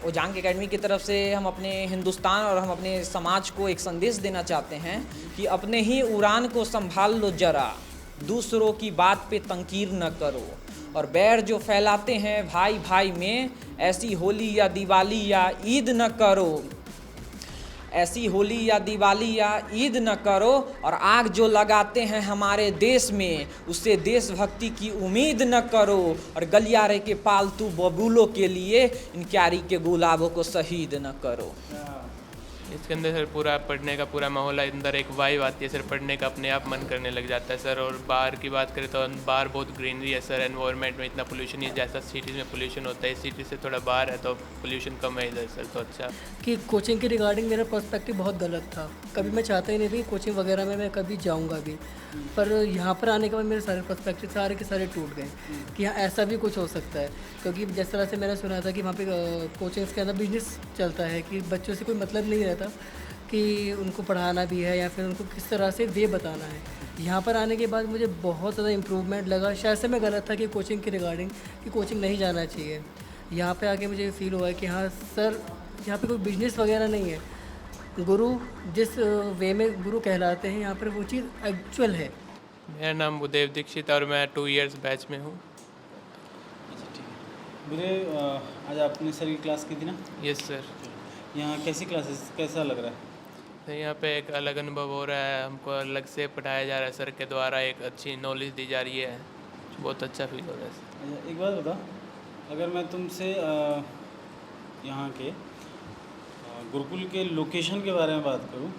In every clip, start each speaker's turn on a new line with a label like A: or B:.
A: उजांग academy की तरफ से हम अपने हिंदुस्तान और हम अपने समाज को एक संदेश देना चाहते हैं कि अपने ही उड़ान को संभाल लो जरा, दूसरों की बात पे तंकीर न करो, और बैर जो फैलाते हैं भाई भाई में, ऐसी होली या दिवाली या ईद न करो, ऐसी होली या दिवाली या ईद न करो, और आग जो लगाते हैं हमारे देश में, उससे देशभक्ति की उम्मीद न करो, और गलियारे के पालतू बबूलों के लिए इन क्यारी के गुलाबों को शहीद न करो।
B: इसके अंदर सर पूरा पढ़ने का पूरा माहौल है, अंदर एक वाइब आती है सर, पढ़ने का अपने आप मन करने लग जाता है सर। और बाहर की बात करें तो बाहर बहुत ग्रीनरी है सर, एनवायरनमेंट में इतना पोल्यूशन नहीं है जैसा सिटीज़ में पोल्यूशन होता है, सिटी से थोड़ा बाहर है तो पोल्यूशन कम है इधर सर, तो अच्छा।
C: कि कोचिंग के रिगार्डिंग मेरा पर्सपेक्टिव बहुत गलत था, कभी मैं चाहता ही नहीं था कि कोचिंग वगैरह में मैं कभी जाऊंगा भी, पर यहाँ पर आने के बाद मेरे सारे पर्सपेक्टिव सारे के सारे टूट गए कि हाँ ऐसा भी कुछ हो सकता है। क्योंकि जिस तरह से मैंने सुना था कि वहाँ पे कोचिंग्स के अंदर बिजनेस चलता है, कि बच्चों से कोई मतलब नहीं रहता कि उनको पढ़ाना भी है या फिर उनको किस तरह से वे बताना है। यहाँ पर आने के बाद मुझे बहुत ज़्यादा इम्प्रूवमेंट लगा। शायद से मैं गलत था कि कोचिंग के रिगार्डिंग कि कोचिंग नहीं जाना चाहिए। यहाँ पे आके मुझे फील हुआ है कि हाँ सर, यहाँ पे कोई बिजनेस वगैरह नहीं है, गुरु जिस वे में गुरु कहलाते हैं यहाँ पर वो चीज़ एक्चुअल है।
B: मेरा नाम बुदेव दीक्षित और मैं 2 इयर्स बैच में हूँ।
D: बुदेव, आज आपने सर की क्लास की थी ना?
B: Yes sir.
D: यहाँ कैसी क्लासेस, कैसा लग रहा है?
B: तो यहाँ पे एक अलग अनुभव हो रहा है, हमको अलग से पढ़ाया जा रहा है सर के द्वारा, एक अच्छी नॉलेज दी जा रही है, बहुत अच्छा फील हो रहा है सर।
D: अच्छा, एक बात बता, अगर मैं तुमसे यहाँ के गुरुकुल के लोकेशन के बारे में बात करूँ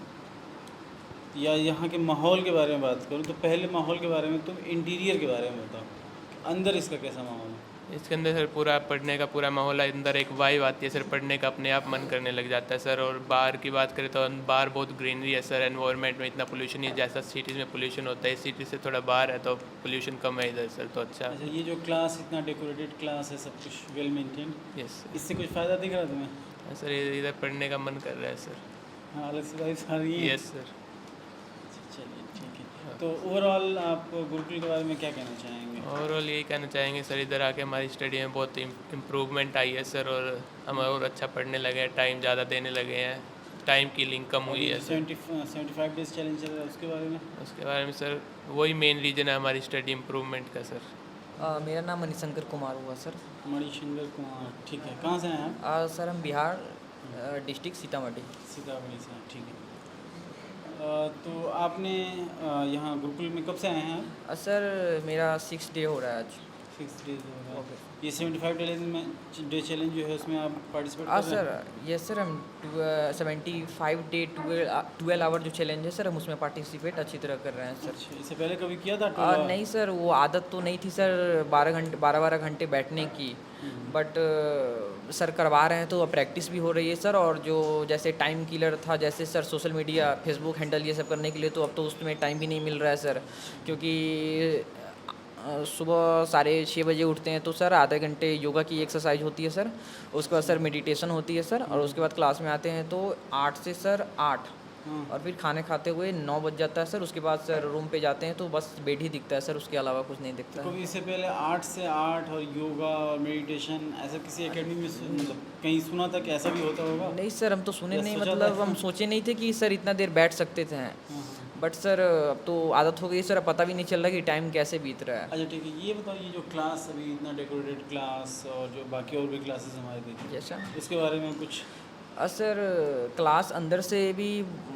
D: या यहाँ के माहौल के बारे में बात करूँ, तो पहले माहौल के बारे में तुम इंटीरियर के बारे में बताओ, अंदर इसका कैसा माहौल है?
B: इसके अंदर सर पूरा पढ़ने का पूरा माहौल है, अंदर एक वाइब आती है सर, पढ़ने का अपने आप मन करने लग जाता है सर। और बाहर की बात करें तो बाहर बहुत ग्रीनरी है सर, एनवायरनमेंट में इतना पोल्यूशन नहीं है जैसा सिटीज़ में पोल्यूशन होता है, सिटी से थोड़ा बाहर है तो पोल्यूशन कम है इधर सर, तो अच्छा।
D: अच्छा, ये जो क्लास इतना डेकोरेटेड क्लास है, सब कुछ वेल मेंटेन,
B: यस
D: इससे कुछ फ़ायदा दिख रहा है तुम्हें?
B: सर, इधर पढ़ने का मन कर रहा है सर।
D: हाँ, अलग से वाइब्स आ रही है।
B: Yes sir.
D: चलिए ठीक है। तो ओवरऑल आप गुरुकुल के बारे में क्या कहना चाहेंगे?
B: ओवरऑल यही कहना चाहेंगे सर, इधर आके हमारी स्टडी में बहुत इम्प्रूवमेंट आई है सर, और हम और अच्छा पढ़ने लगे हैं, टाइम ज़्यादा देने लगे हैं, टाइम की लिंक कम हुई है सर।
D: 75 डेज चैलेंज चल रहा है, उसके बारे में
B: सर वही मेन रीज़न है हमारी स्टडी इम्प्रूवमेंट का सर।
A: मेरा नाम मणिशंकर कुमार हुआ सर।
D: मणिशंकर कुमार, ठीक है। कहाँ से हैं आप?
A: सर हम बिहार डिस्ट्रिक्ट सीतामढ़ी।
D: सीतामढ़ी से, ठीक है। तो आपने यहाँ गुरुकुल में कब से आए हैं आप?
A: सर मेरा 6 डे हो रहा है आज।
D: 6 डेज हो रहा है। ये 75 डे चैलेंज जो है उसमें आप पार्टिसिपेट कर रहे हैं?
A: सर यस सर, हम 75 डे 12 आवर जो चैलेंज है सर, हम उसमें पार्टिसिपेट अच्छी तरह कर रहे हैं सर।
D: अच्छा, इससे पहले कभी किया था?
A: नहीं सर, वो आदत तो नहीं थी सर 12 घंटे बैठने की, बट सर करवा रहे हैं तो प्रैक्टिस भी हो रही है सर। और जो जैसे टाइम किलर था, जैसे sir social media Facebook handle ये सब करने के लिए, तो अब तो उसमें टाइम भी नहीं मिल रहा है सर, क्योंकि सुबह 6:30 बजे उठते हैं तो सर आधे घंटे योगा की एक्सरसाइज होती है सर, उसके बाद सर मेडिटेशन होती है सर, और उसके बाद क्लास में आते हैं तो 8 से सर 8, और फिर खाने खाते हुए 9 बज जाता है सर। उसके बाद सर रूम पे जाते हैं तो बस बेड ही दिखता है सर, उसके अलावा कुछ नहीं दिखता
D: तो
A: है।
D: कभी इससे पहले 8 से 8 और योगा और मेडिटेशन ऐसा किसी एकेडमी में मतलब कहीं सुना था कि ऐसा भी होता होगा?
A: नहीं सर, हम तो सुने
D: या
A: नहीं,
D: सोचा
A: मतलब
D: था?
A: हम सोचे नहीं थे कि सर इतना देर बैठ सकते थे, बट सर अब तो आदत हो गई सर, अब पता भी नहीं चल रहा कि टाइम कैसे बीत रहा है।
D: अच्छा ठीक है, ये बताओ, ये जो क्लास अभी इतना डेकोरेटेड क्लास और जो बाकी और भी क्लासेस हमारे देखिए,
A: जैसा
D: इसके बारे में कुछ?
A: सर क्लास अंदर से भी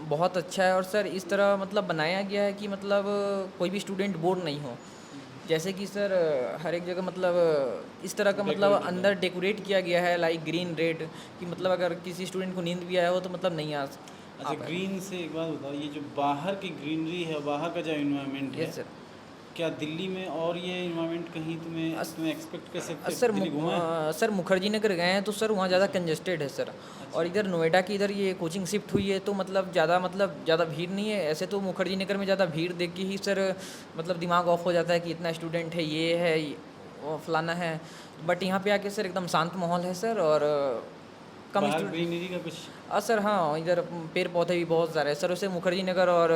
A: बहुत अच्छा है, और सर इस तरह मतलब बनाया गया है कि मतलब कोई भी स्टूडेंट बोर नहीं हो। जैसे कि सर हर एक जगह मतलब इस तरह का मतलब अंदर डेकोरेट किया गया है, लाइक ग्रीन रेड, कि मतलब अगर किसी स्टूडेंट को नींद भी आया हो तो मतलब नहीं आ
D: अच्छा, ग्रीन से एक बात बताओ, ये जो बाहर की ग्रीनरी है, बाहर का जो इन्वायरमेंट है,
A: यस सर।
D: क्या दिल्ली में और ये इन्वायरमेंट कहीं तुम्हें एक्सपेक्ट कर सकते
A: सर
D: दिल्ली घूमा है?
A: सर मुखर्जी नगर गए हैं तो सर वहाँ ज़्यादा कंजेस्टेड है सर, और इधर नोएडा की इधर ये कोचिंग शिफ्ट हुई है तो मतलब ज़्यादा भीड़ नहीं है। ऐसे तो मुखर्जी नगर में ज़्यादा भीड़ देख के ही सर मतलब दिमाग ऑफ हो जाता है कि इतना स्टूडेंट है, ये है वो फलाना है, बट यहाँ पे आके सर एकदम शांत माहौल है सर, और कम
D: ग्रीनरी का कुछ?
A: सर हाँ, इधर पेड़ पौधे भी बहुत सारे हैं सर, उसे मुखर्जी नगर और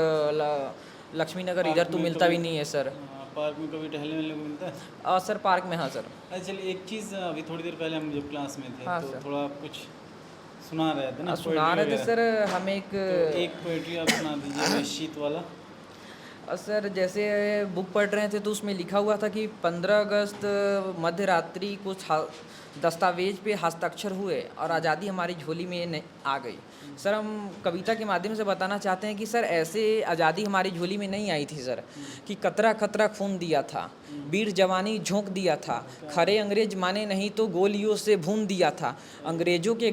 A: लक्ष्मी नगर इधर तो मिलता भी नहीं है सर।
D: पार्क में कभी टहलने मिलने को मिलता है?
A: सर पार्क में हाँ सर।
D: अच्छा चलिए, एक चीज़, अभी थोड़ी देर पहले हम जब क्लास में थे
A: हाँ
D: तो
A: सर।
D: थोड़ा कुछ सुना रहे थे ना
A: सुना
D: poetry
A: रहे थे
D: वगैरह।
A: सर। हम एक
D: तो एक पोएट्री आप सुना दीजिए शीत वाला।
A: सर जैसे बुक पढ़ रहे थे तो उसमें लिखा हुआ था कि 15 अगस्त मध्य रात्रि कुछ दस्तावेज पे हस्ताक्षर हुए और आज़ादी हमारी झोली में आ गई। सर हम कविता के माध्यम से बताना चाहते हैं कि सर ऐसे आज़ादी हमारी झोली में नहीं आई थी सर, कि कतरा कतरा खून दिया था, वीर जवानी झोंक दिया था, खरे अंग्रेज माने नहीं तो गोलियों से भून दिया था। अंग्रेजों के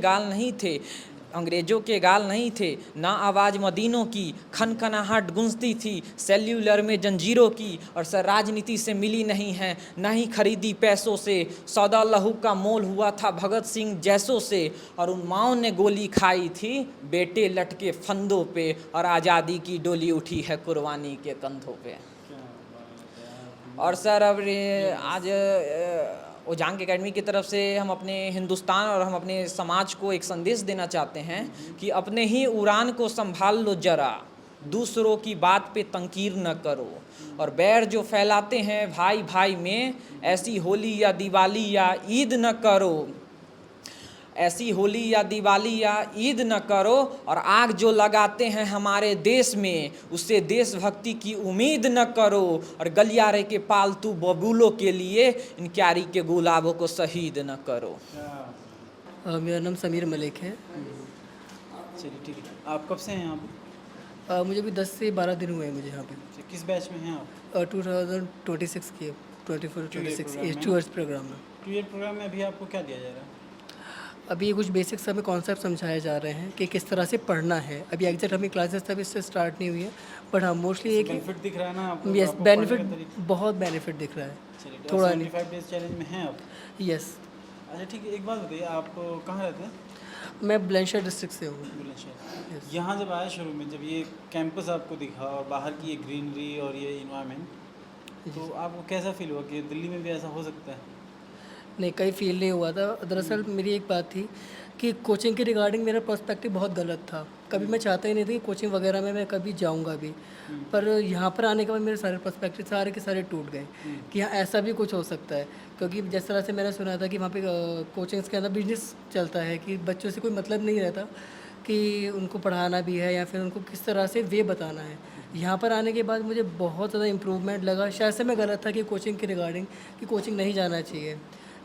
A: गाल नहीं थे ना आवाज़ मदीनों की, खनखनाहट गूंजती थी सेल्यूलर में जंजीरों की। और सर राजनीति से मिली नहीं है ना ही खरीदी पैसों से, सौदा लहू का मोल हुआ था भगत सिंह जैसों से। और उन माओं ने गोली खाई थी बेटे लटके फंदों पे, और आज़ादी की डोली उठी है कुर्बानी के कंधों पे। और सर अब आज ओजांग एकेडमी की तरफ से हम अपने हिंदुस्तान और हम अपने समाज को एक संदेश देना चाहते हैं कि अपने ही उड़ान को संभाल लो जरा, दूसरों की बात पे तंकीर न करो। और बैर जो फैलाते हैं भाई भाई में, ऐसी होली या दिवाली या ईद न करो, ऐसी होली या दिवाली या ईद न करो। और आग जो लगाते हैं हमारे देश में, उससे देशभक्ति की उम्मीद न करो। और गलियारे के पालतू बबूलों के लिए इन क्यारी के गुलाबों को शहीद न करो।
C: मेरा नाम समीर मलिक है।
D: चलिए ठीक है। आप कब से हैं यहाँ पे?
C: मुझे भी 10 से 12 दिन हुए हैं मुझे यहाँ पे।
D: किस बैच में हैं आप?
C: 2026 के 24-26
D: प्रोग्राम में?
C: 2 इयर्स प्रोग्राम में।
D: 2 ईयर प्रोग्राम में अभी आपको क्या दिया जा रहा है?
C: अभी ये कुछ बेसिक्स हमें कॉन्सेप्ट समझाए जा रहे हैं कि किस तरह से पढ़ना है। अभी एग्जैक्ट हमें क्लासेस तब इससे स्टार्ट नहीं हुई है, बट हाँ मोस्टली एक
D: बेनिफिट दिख रहा है ना आपको?
C: यस
D: आपको पढ़ने का
C: बेनिफिट,
D: तरीका?
C: बहुत बेनिफिट दिख रहा है।
D: चलिए
C: थोड़ा
D: 75 डेज चैलेंज में हैं आप?
C: यस।
D: अच्छा ठीक है, एक बात बताइए, आप कहाँ रहते हैं?
C: मैं बुलंदशहर डिस्ट्रिक्ट से हूँ।
D: बुलंदशहर। यहाँ जब आया शुरू में, जब ये कैंपस आपको दिखा और बाहर की ये ग्रीनरी और ये इन्वायरमेंट, तो आपको कैसा फील हुआ कि दिल्ली में भी ऐसा हो सकता है?
C: नहीं, कहीं फील नहीं हुआ था। दरअसल मेरी एक बात थी कि कोचिंग के रिगार्डिंग मेरा पर्सपेक्टिव बहुत गलत था। कभी मैं चाहता ही नहीं था कि कोचिंग वगैरह में मैं कभी जाऊंगा भी, पर यहाँ पर आने के बाद मेरे सारे पर्सपेक्टिव सारे के सारे टूट गए कि हाँ ऐसा भी कुछ हो सकता है। क्योंकि जिस तरह से मैंने सुना था कि वहाँ पे कोचिंग्स के अंदर बिजनेस चलता है, कि बच्चों से कोई मतलब नहीं रहता कि उनको पढ़ाना भी है या फिर उनको किस तरह से वे बताना है। यहाँ पर आने के बाद मुझे बहुत ज़्यादा इम्प्रूवमेंट लगा। शायद से मैं गलत था कि कोचिंग के रिगार्डिंग कि कोचिंग नहीं जाना चाहिए।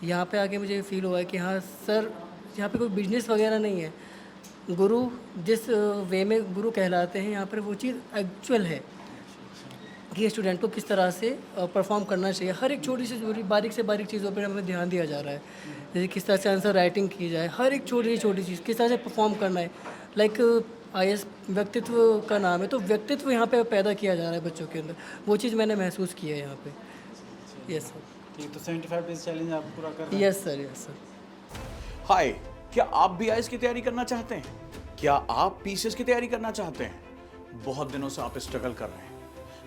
C: यहाँ पे आके मुझे फील हुआ है कि हाँ सर, यहाँ पे कोई बिजनेस वगैरह नहीं है। गुरु जिस वे में गुरु कहलाते हैं, यहाँ पर वो चीज़ एक्चुअल है कि स्टूडेंट को किस तरह से परफॉर्म करना चाहिए। हर एक छोटी से छोटी बारीक से बारीक चीज़ों पर हमें ध्यान दिया जा रहा है। जैसे किस तरह से आंसर राइटिंग की जाए, हर एक छोटी से छोटी चीज़ किस तरह से परफॉर्म करना है। लाइक IAS व्यक्तित्व का नाम है, तो व्यक्तित्व यहाँ पे पैदा किया जा रहा है बच्चों के अंदर। वो चीज़ मैंने महसूस की है यहाँ पे। Yes sir.
D: ठीक, तो 75 डेज चैलेंज आप पूरा कर रहे हैं?
C: Yes sir, yes sir.
E: Hi, क्या आप भी IAS की तैयारी करना चाहते हैं? क्या आप PCS की तैयारी करना चाहते हैं? बहुत दिनों से आप स्ट्रगल कर रहे हैं,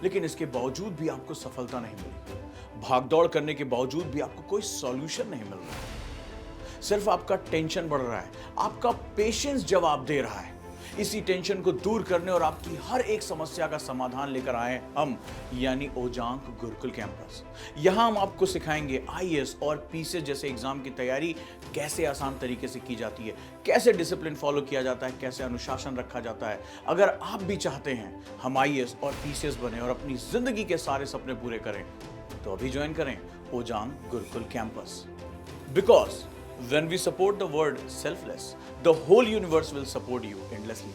E: लेकिन इसके बावजूद भी आपको सफलता नहीं मिली। भागदौड़ करने के बावजूद भी आपको कोई सॉल्यूशन नहीं मिल रहा। सिर्फ आपका टेंशन बढ़ रहा है, आपका पेशेंस जवाब दे रहा है। इसी टेंशन को दूर करने और आपकी हर एक समस्या का समाधान लेकर आए हम, यानी ओजांग गुरुकुल कैंपस। यहाँ हम आपको सिखाएंगे IAS और PCS जैसे एग्जाम की तैयारी कैसे आसान तरीके से की जाती है, कैसे डिसिप्लिन फॉलो किया जाता है, कैसे अनुशासन रखा जाता है। अगर आप भी चाहते हैं हम IAS और PCS बने और अपनी जिंदगी के सारे सपने पूरे करें, तो अभी ज्वाइन करें Ojaank Gurukul campus. Because when we support the word selfless, the whole universe will support you endlessly.